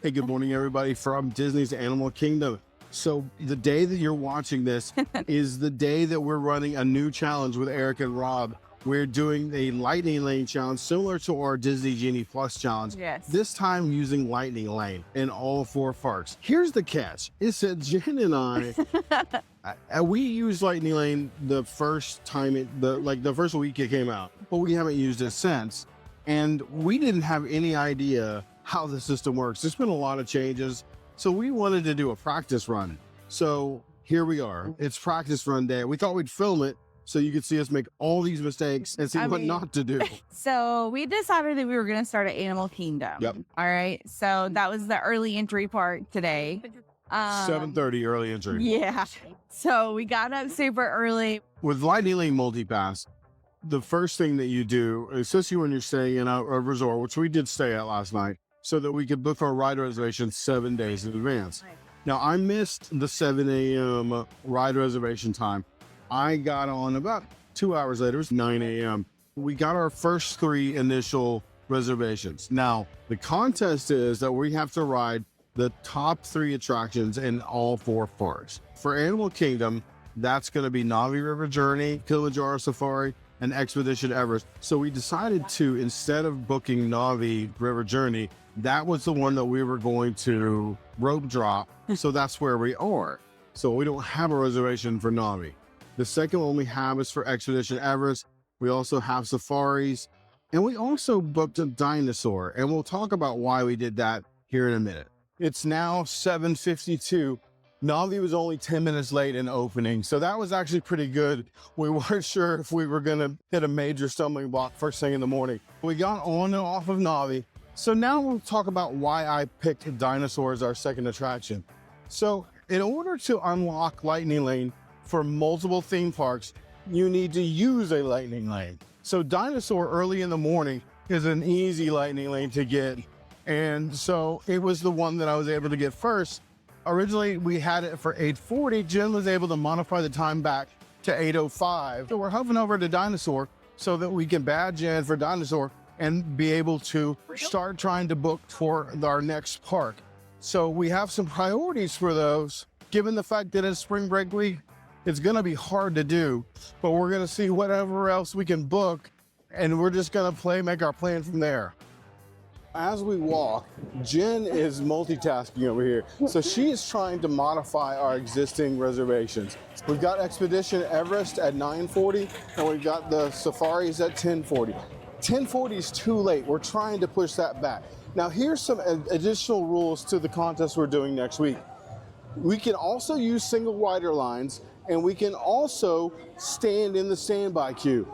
Hey, good morning, everybody from Disney's Animal Kingdom. So the day that you're watching this is the day that we're running a new challenge with Eric and Rob. We're doing a lightning lane challenge similar to our Disney Genie Plus challenge. Yes. This time using lightning lane in all 4 parks. Here's the catch. Is that Jen and I, we used lightning lane the first time the first week it came out, but we haven't used it since. And we didn't have any idea how the system works. There's been a lot of changes. So we wanted to do a practice run. So here we are. It's practice run day. We thought we'd film it so you could see us make all these mistakes and see what not to do. So we decided that we were going to start at Animal Kingdom. Yep. All right. So that was the early entry part today. 7:30 early entry. Yeah. So we got up super early. With Lightning Lane Multipass, the first thing that you do, especially when you're staying in a resort, which we did stay at last night, so that we could book our ride reservation 7 days in advance. Now, I missed the 7 a.m. ride reservation time. I got on about 2 hours later. It was 9 a.m. We got our first 3 initial reservations. Now, the contest is that we have to ride the top 3 attractions in all 4 parks. For Animal Kingdom, that's going to be Navi River Journey, Kilimanjaro Safari, and Expedition Everest. So we decided to, instead of booking Navi River Journey, that was the one that we were going to rope drop. So that's where we are. So we don't have a reservation for Navi. The second one we have is for Expedition Everest. We also have safaris, and we also booked a dinosaur, and we'll talk about why we did that here in a minute. It's now 7:52. Navi was only 10 minutes late in opening, so that was actually pretty good. We weren't sure if we were gonna hit a major stumbling block first thing in the morning. We got on and off of Navi. So now we'll talk about why I picked dinosaur as our second attraction. So in order to unlock Lightning Lane for multiple theme parks, you need to use a Lightning Lane. So dinosaur early in the morning is an easy Lightning Lane to get. And so it was the one that I was able to get first. Originally, we had it for 8:40. Jen was able to modify the time back to 8:05. So we're hovering over to Dinosaur so that we can badge in for Dinosaur and be able to start trying to book for our next park. So we have some priorities for those. Given the fact that it's spring break week, it's going to be hard to do, but we're going to see whatever else we can book, and we're just going to make our plan from there. As we walk, Jen is multitasking over here. So she is trying to modify our existing reservations. We've got Expedition Everest at 9:40, and we've got the safaris at 10:40. 10:40 is too late. We're trying to push that back. Now, here's some additional rules to the contest we're doing next week. We can also use single rider lines, and we can also stand in the standby queue.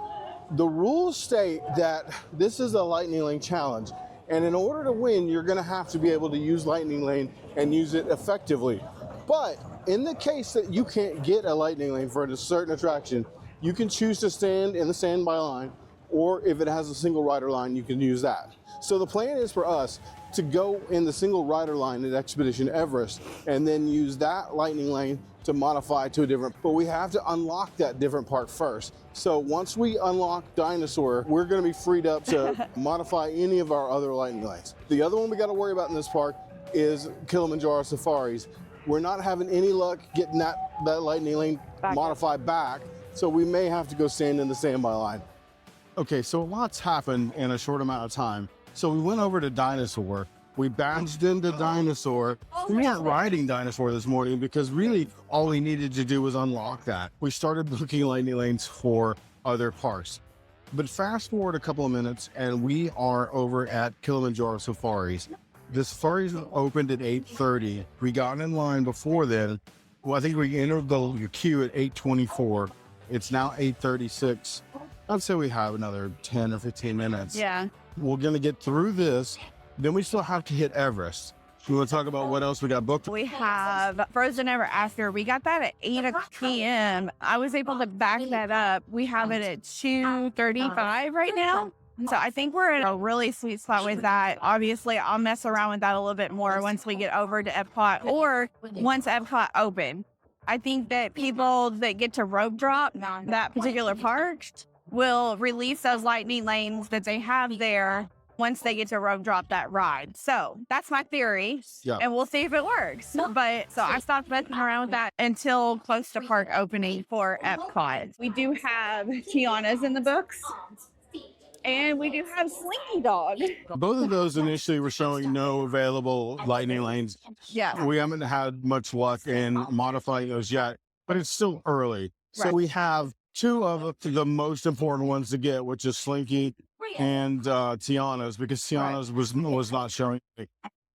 The rules state that this is a Lightning Lane challenge. And in order to win, you're going to have to be able to use Lightning Lane and use it effectively. But in the case that you can't get a Lightning Lane for a certain attraction, you can choose to stand in the standby line, or if it has a single rider line, you can use that. So the plan is for us to go in the single rider line at Expedition Everest and then use that Lightning Lane to modify to a different, but we have to unlock that different part first. So once we unlock Dinosaur, we're going to be freed up to modify any of our other Lightning Lanes. The other one we got to worry about in this park is Kilimanjaro Safaris. We're not having any luck getting that Lightning Lane modified back, so we may have to go stand in the standby line. Okay, so a lot's happened in a short amount of time. So we went over to Dinosaur. We badged into Dinosaur. We weren't riding Dinosaur this morning because really all we needed to do was unlock that. We started booking Lightning Lanes for other parks. But fast forward a couple of minutes and we are over at Kilimanjaro Safaris. The safaris opened at 8:30. We got in line before then. Well, I think we entered the queue at 8:24. It's now 8:36. I'd say we have another 10 or 15 minutes. Yeah. We're going to get through this. Then we still have to hit Everest. We want to talk about what else we got booked. We have Frozen Ever After. We got that at 8 p.m. I was able to back that up. We have it at 2:35 right now. So I think we're in a really sweet spot with that. Obviously, I'll mess around with that a little bit more once we get over to Epcot or once Epcot open. I think that people that get to rope drop that particular park will release those lightning lanes that they have there once they get to rope drop that ride. So that's my theory. Yeah. And we'll see if it works. But so I stopped messing around with that until close to park opening for Epcot. We do have Tiana's in the books. And we do have Slinky Dog. Both of those initially were showing no available lightning lanes. Yeah. We haven't had much luck in modifying those yet, but it's still early. So Right. we have two of the most important ones to get, which is Slinky and Tiana's, because Tiana's was not showing.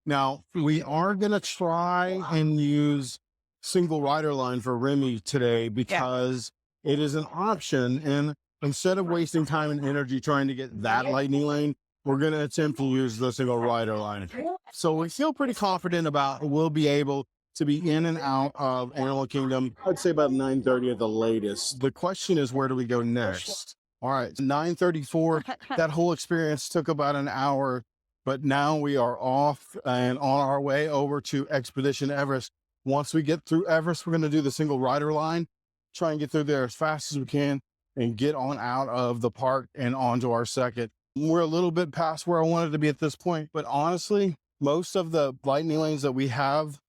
Now, we are going to try and use single rider line for Remy today because it is an option. And instead of wasting time and energy trying to get that lightning lane, we're going to attempt to use the single rider line. So we feel pretty confident about we'll be able to be in and out of Animal Kingdom, I'd say about 9:30 at the latest. The question is, where do we go next? All right, 9:34. That whole experience took about an hour, but now we are off and on our way over to Expedition Everest. Once we get through Everest, we're going to do the single rider line, try and get through there as fast as we can and get on out of the park and onto our second. We're a little bit past where I wanted to be at this point, but honestly, most of the lightning lanes that we have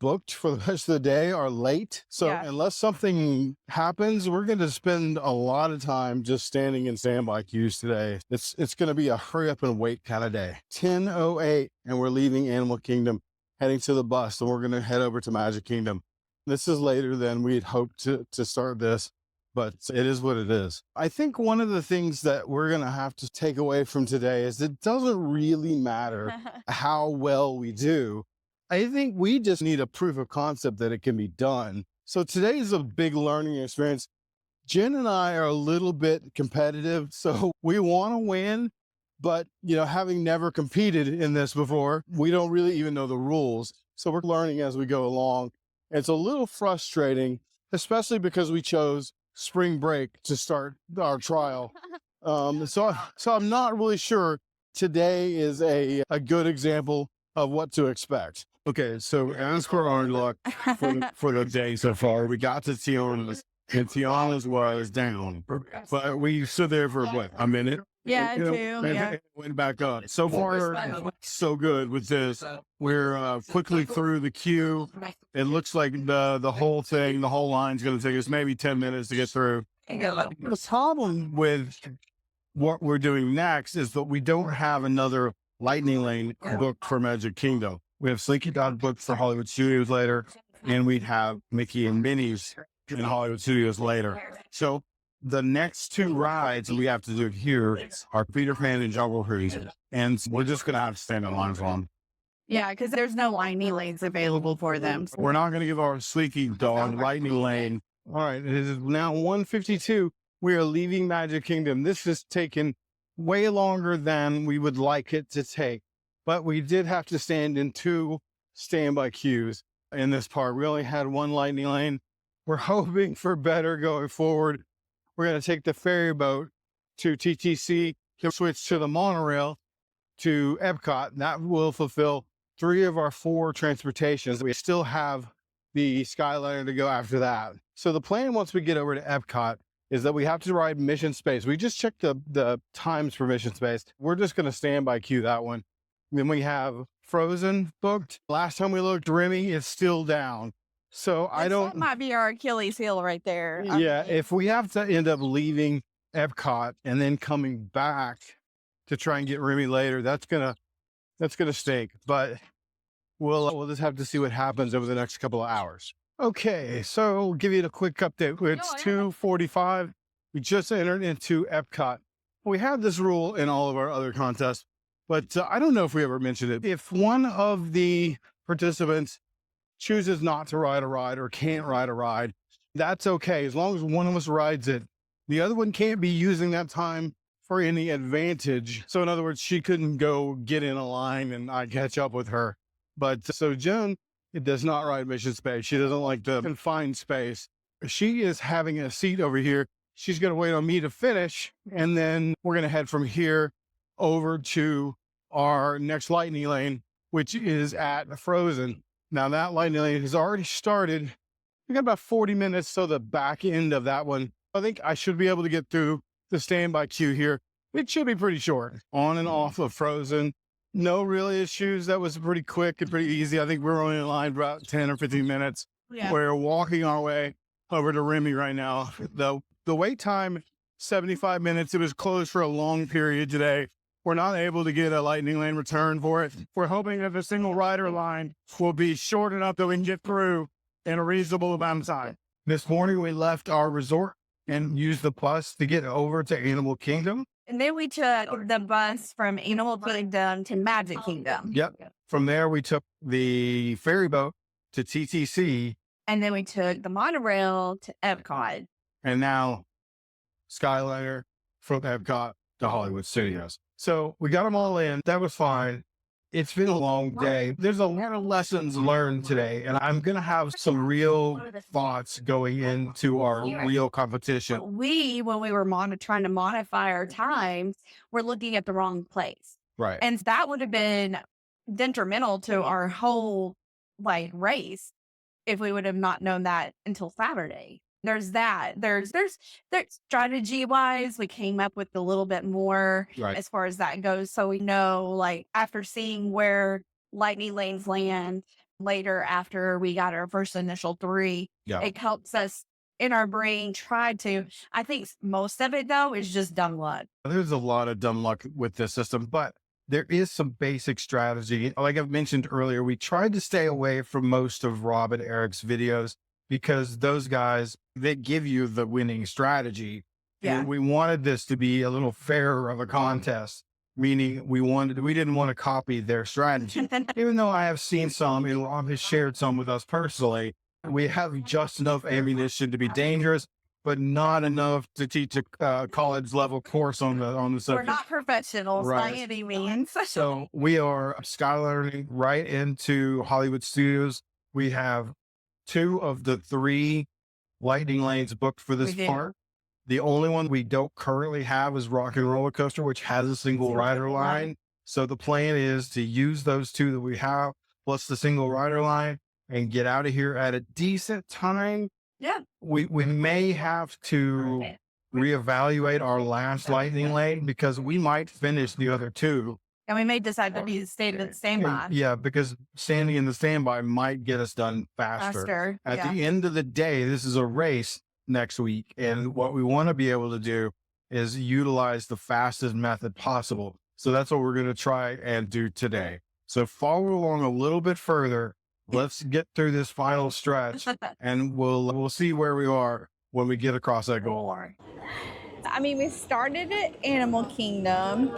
booked for the rest of the day are late. So unless something happens, we're going to spend a lot of time just standing in standby queues today. It's going to be a hurry up and wait kind of day. 10:08 and we're leaving Animal Kingdom, heading to the bus, and we're going to head over to Magic Kingdom. This is later than we'd hoped to start this, but it is what it is. I think one of the things that we're going to have to take away from today is it doesn't really matter how well we do. I think we just need a proof of concept that it can be done. So today is a big learning experience. Jen and I are a little bit competitive, so we want to win, but having never competed in this before, we don't really even know the rules. So we're learning as we go along. It's a little frustrating, especially because we chose spring break to start our trial. So I'm not really sure today is a good example of what to expect. Okay, so as for our luck for the day so far, we got to Tiana's, and Tiana's was down. But we stood there for what, a minute? Yeah, and went back up. So far, so good with this. We're quickly through the queue. It looks like the whole thing, the whole line's going to take us maybe 10 minutes to get through. The problem with what we're doing next is that we don't have another lightning lane booked for Magic Kingdom. We have Slinky Dog booked for Hollywood Studios later, and we'd have Mickey and Minnie's in Hollywood Studios later. So the next two rides we have to do here are Peter Pan and Jungle Cruise, and we're just going to have to stand in line for them. Yeah, because there's no lightning lanes available for them. We're not going to give our Slinky Dog lightning lane. All right, it is now 1:52. We are leaving Magic Kingdom. This has taken way longer than we would like it to take, but we did have to stand in two standby queues in this park. We only had one lightning lane. We're hoping for better going forward. We're going to take the ferry boat to TTC, to switch to the monorail to Epcot. That will fulfill 3 of our 4 transportations. We still have the Skyliner to go after that. So the plan once we get over to Epcot is that we have to ride Mission Space. We just checked the times for Mission Space. We're just going to standby queue that one. Then we have Frozen booked. Last time we looked, Remy is still down. So That might be our Achilles heel right there. Yeah, if we have to end up leaving Epcot and then coming back to try and get Remy later, that's gonna stink. But we'll just have to see what happens over the next couple of hours. Okay, so we'll give you a quick update. It's 2:45. We just entered into Epcot. We have this rule in all of our other contests, but I don't know if we ever mentioned it. If one of the participants chooses not to ride a ride or can't ride a ride, that's okay. As long as one of us rides it, the other one can't be using that time for any advantage. So in other words, she couldn't go get in a line and I catch up with her. But so Joan, it does not ride Mission Space. She doesn't like the confined space. She is having a seat over here. She's going to wait on me to finish. And then we're going to head from here over to our next lightning lane, which is at Frozen. Now that lightning lane has already started. We got about 40 minutes, so the back end of that one, I think I should be able to get through the standby queue here It should be pretty short. On and off of Frozen. No real issues. That was pretty quick and pretty easy. I think we're only in line about 10 or 15 minutes. Yeah. We're walking our way over to Remy right now. The wait time, 75 minutes. It was closed for a long period today. We're not able to get a lightning lane return for it. We're hoping that the single rider line will be short enough that we can get through in a reasonable amount of time. This morning, we left our resort and used the bus to get over to Animal Kingdom. And then we took the bus from Animal Kingdom to Magic Kingdom. Yep. From there, we took the ferry boat to TTC. And then we took the monorail to Epcot. And now Skyliner from Epcot to Hollywood Studios. So we got them all in. That was fine. It's been a long day. There's a lot of lessons learned today, and I'm going to have some real thoughts going into our real competition. When we were trying to modify our times, we're looking at the wrong place. Right. And that would have been detrimental to our whole race if we would have not known that until Saturday. There's that. There's strategy wise, we came up with a little bit more as far as that goes. So we know, after seeing where lightning lanes land later after we got our first initial 3, it helps us in our brain I think most of it though is just dumb luck. There's a lot of dumb luck with this system, but there is some basic strategy. Like I've mentioned earlier, we tried to stay away from most of Rob and Erick's videos because those guys, they give you the winning strategy. Yeah. And we wanted this to be a little fairer of a contest, meaning we didn't want to copy their strategy. Even though I have seen some and Rob has shared some with us personally, we have just enough ammunition to be dangerous, but not enough to teach a college level course on the subject. We're not professionals by any means. So we are skylining right into Hollywood Studios. We have 2 of the 3 lightning lanes booked for this park. The only one we don't currently have is Rock and Roller Coaster, which has a single rider line. So the plan is to use those 2 that we have, plus the single rider line, and get out of here at a decent time. Yeah. We may have to reevaluate our last lightning lane because we might finish the other 2. And we may decide to stay in the standby. Yeah, because standing in the standby might get us done faster. At the end of the day, this is a race next week. And what we want to be able to do is utilize the fastest method possible. So that's what we're going to try and do today. So follow along a little bit further. Let's get through this final stretch and we'll see where we are when we get across that goal line. I mean, we started at Animal Kingdom.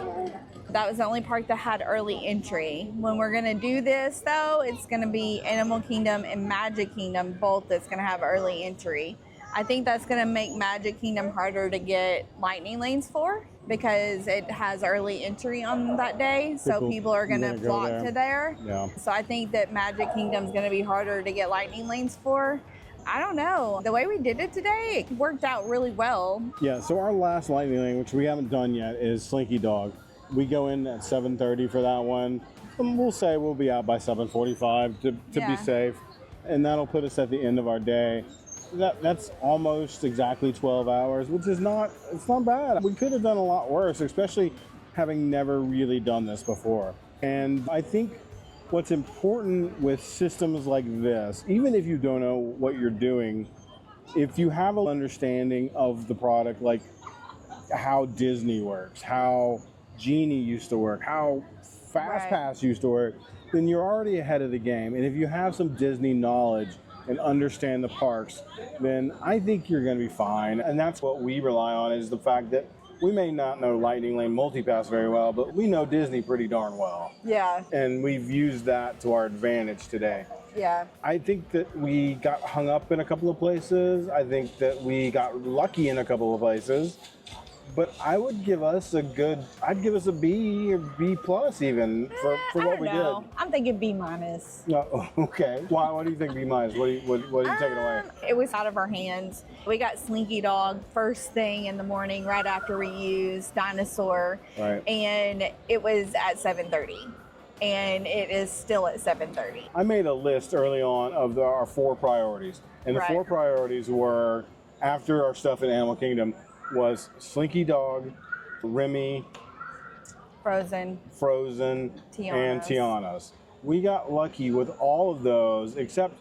That was the only park that had early entry. When we're going to do this, though, it's going to be Animal Kingdom and Magic Kingdom, both that's going to have early entry. I think that's going to make Magic Kingdom harder to get lightning lanes for because it has early entry on that day. So people are going to flock to there. Yeah. So I think that Magic Kingdom is going to be harder to get lightning lanes for. I don't know. The way we did it today, it worked out really well. Yeah, so our last lightning lane, which we haven't done yet, is Slinky Dog. We go in at 7:30 for that one. And we'll say we'll be out by 7:45 to be safe. And that'll put us at the end of our day. That's almost exactly 12 hours, which is not bad. We could have done a lot worse, especially having never really done this before. And I think what's important with systems like this, even if you don't know what you're doing, if you have an understanding of the product, like how Disney works, how Genie used to work, how FastPass used to work, then you're already ahead of the game. And if you have some Disney knowledge and understand the parks, then I think you're going to be fine. And that's what we rely on, is the fact that we may not know Lightning Lane Multipass very well, but we know Disney pretty darn well. Yeah. And we've used that to our advantage today. Yeah. I think that we got hung up in a couple of places. I think that we got lucky in a couple of places. But I would give us a B or B plus even for what we did. I'm thinking B minus. No, okay. Why? What do you think B minus? What are you taking away? It was out of our hands. We got Slinky Dog first thing in the morning, right after we used Dinosaur. Right. And it was at 7:30. And it is still at 7:30. I made a list early on of our 4 priorities. And the 4 priorities were, after our stuff in Animal Kingdom, was Slinky Dog, Remy, Frozen. Frozen, and Tiana's. Tiana's. We got lucky with all of those, except,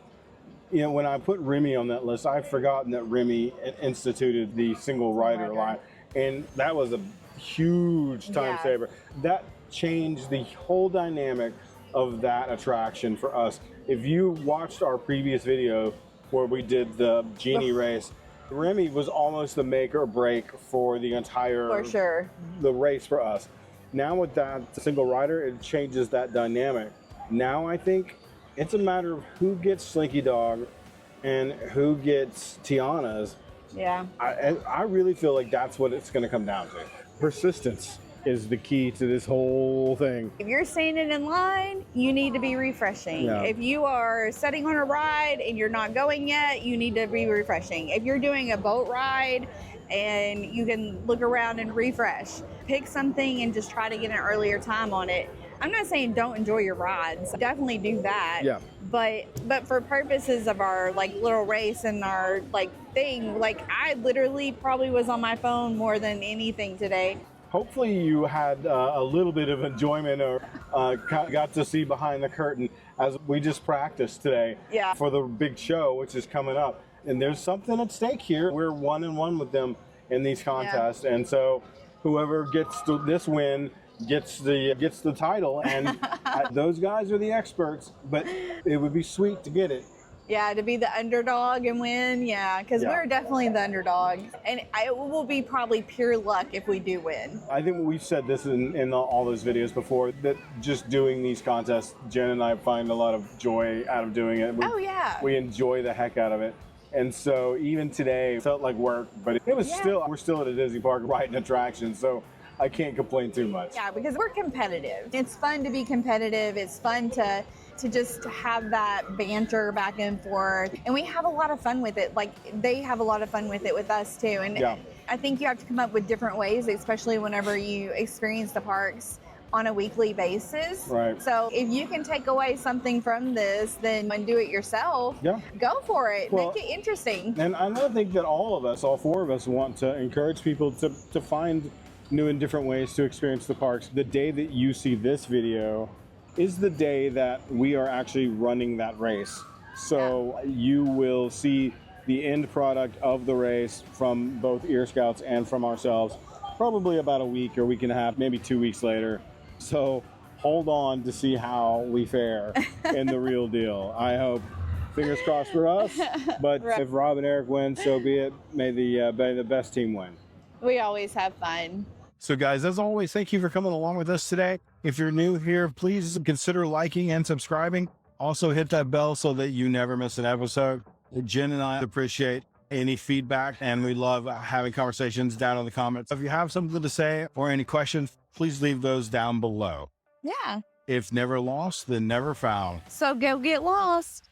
you know, when I put Remy on that list, I've forgotten that Remy instituted the single rider line, and that was a huge time saver. That changed the whole dynamic of that attraction for us. If you watched our previous video where we did the Genie race, Remy was almost the make or break for the entire For sure. the race for us. Now with that single rider, it changes that dynamic. Now I think it's a matter of who gets Slinky Dog and who gets Tiana's. Yeah. I really feel like that's what it's going to come down to. Persistence is the key to this whole thing. If you're standing in line, you need to be refreshing. Yeah. If you are sitting on a ride and you're not going yet, you need to be refreshing. If you're doing a boat ride and you can look around and refresh, pick something and just try to get an earlier time on it. I'm not saying don't enjoy your rides. Definitely do that. Yeah. But for purposes of our like little race and our like thing, like I literally probably was on my phone more than anything today. Hopefully you had a little bit of enjoyment or got to see behind the curtain as we just practiced today for the big show, which is coming up. And there's something at stake here. We're 1-1 with them in these contests. And so whoever gets this win gets the title. And those guys are the experts, but it would be sweet to get it. Yeah, to be the underdog and win. Yeah, because we're definitely the underdog. And it will be probably pure luck if we do win. I think we've said this in all those videos before, that just doing these contests, Jen and I find a lot of joy out of doing it. We enjoy the heck out of it. And so even today, it felt like work, but it was we're still at a Disney park riding attractions. So I can't complain too much. Yeah, because we're competitive. It's fun to be competitive. It's fun to just have that banter back and forth. And we have a lot of fun with it. Like they have a lot of fun with it with us too. And I think you have to come up with different ways, especially whenever you experience the parks on a weekly basis. Right. So if you can take away something from this, then and do it yourself, go for it. Well, make it interesting. And I think that all four of us want to encourage people to find new and different ways to experience the parks. The day that you see this video is the day that we are actually running that race. So you will see the end product of the race from both Ear Scouts and from ourselves probably about a week or week and a half, maybe 2 weeks later. So hold on to see how we fare in the real deal. I hope, fingers crossed for us, but if Rob and Erick win, so be it. May the best team win. We always have fun. So guys, as always, thank you for coming along with us today. If you're new here, please consider liking and subscribing. Also hit that bell so that you never miss an episode. Jen and I appreciate any feedback and we love having conversations down in the comments. If you have something to say or any questions, please leave those down below. Yeah. If never lost, then never found. So go get lost.